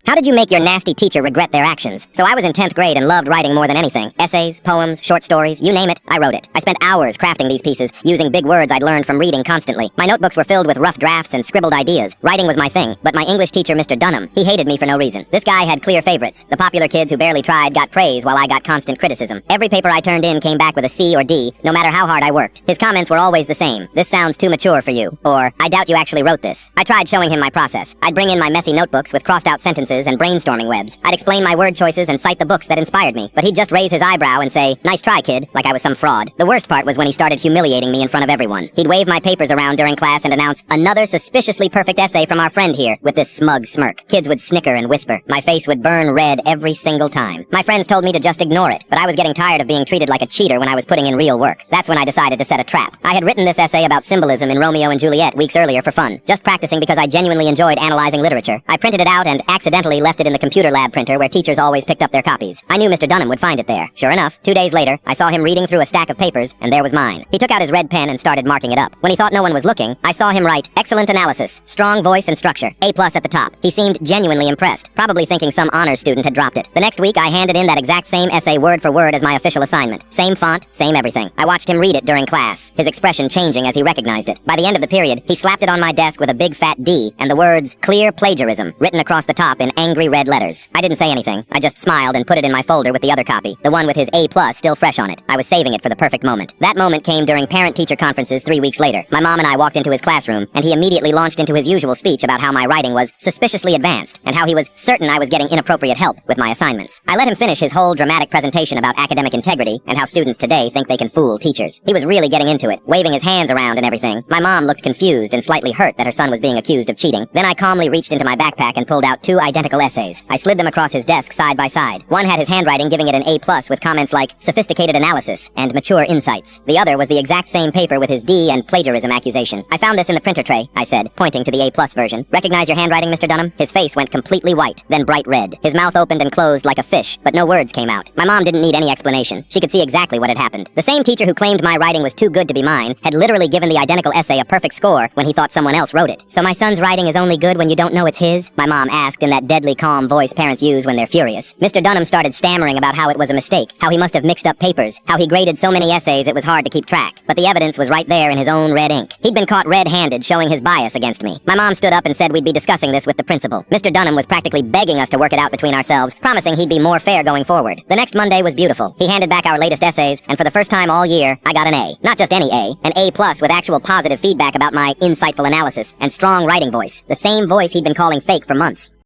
How did you make your nasty teacher regret their actions? So I was in 10th grade and loved writing more than anything. Essays, poems, short stories, you name it, I wrote it. I spent hours crafting these pieces, using big words I'd learned from reading constantly. My notebooks were filled with rough drafts and scribbled ideas. Writing was my thing, but my English teacher, Mr. Dunham, he hated me for no reason. This guy had clear favorites. The popular kids who barely tried got praise while I got constant criticism. Every paper I turned in came back with a C or D, no matter how hard I worked. His comments were always the same. This sounds too mature for you. Or, I doubt you actually wrote this. I tried showing him my process. I'd bring in my messy notebooks with crossed out sentences and brainstorming webs. I'd explain my word choices and cite the books that inspired me, but he'd just raise his eyebrow and say, "Nice try, kid," like I was some fraud. The worst part was when he started humiliating me in front of everyone. He'd wave my papers around during class and announce, "Another suspiciously perfect essay from our friend here," with this smug smirk. Kids would snicker and whisper. My face would burn red every single time. My friends told me to just ignore it, but I was getting tired of being treated like a cheater when I was putting in real work. That's when I decided to set a trap. I had written this essay about symbolism in Romeo and Juliet weeks earlier for fun, just practicing because I genuinely enjoyed analyzing literature. I printed it out and accidentally left it in the computer lab printer where teachers always picked up their copies. I knew Mr. Dunham would find it there. Sure enough, 2 days later, I saw him reading through a stack of papers, and there was mine. He took out his red pen and started marking it up. When he thought no one was looking, I saw him write, "Excellent analysis, strong voice and structure, A+ at the top." He seemed genuinely impressed, probably thinking some honors student had dropped it. The next week, I handed in that exact same essay word for word as my official assignment. Same font, same everything. I watched him read it during class, his expression changing as he recognized it. By the end of the period, he slapped it on my desk with a big fat D and the words, "Clear plagiarism," written across the top in angry red letters. I didn't say anything. I just smiled and put it in my folder with the other copy, the one with his A+ still fresh on it. I was saving it for the perfect moment. That moment came during parent-teacher conferences 3 weeks later. My mom and I walked into his classroom, and he immediately launched into his usual speech about how my writing was suspiciously advanced, and how he was certain I was getting inappropriate help with my assignments. I let him finish his whole dramatic presentation about academic integrity and how students today think they can fool teachers. He was really getting into it, waving his hands around and everything. My mom looked confused and slightly hurt that her son was being accused of cheating. Then I calmly reached into my backpack and pulled out 2 identical essays. I slid them across his desk side by side. One had his handwriting giving it an A+ with comments like "sophisticated analysis" and "mature insights." The other was the exact same paper with his D and plagiarism accusation. "I found this in the printer tray," I said, pointing to the A+ version. "Recognize your handwriting, Mr. Dunham?" His face went completely white, then bright red. His mouth opened and closed like a fish, but no words came out. My mom didn't need any explanation. She could see exactly what had happened. The same teacher who claimed my writing was too good to be mine had literally given the identical essay a perfect score when he thought someone else wrote it. "So my son's writing is only good when you don't know it's his?" my mom asked in that deadly calm voice parents use when they're furious. Mr. Dunham started stammering about how it was a mistake, how he must have mixed up papers, how he graded so many essays it was hard to keep track. But the evidence was right there in his own red ink. He'd been caught red-handed showing his bias against me. My mom stood up and said we'd be discussing this with the principal. Mr. Dunham was practically begging us to work it out between ourselves, promising he'd be more fair going forward. The next Monday was beautiful. He handed back our latest essays, and for the first time all year, I got an A. Not just any A, an A+ with actual positive feedback about my insightful analysis and strong writing voice. The same voice he'd been calling fake for months.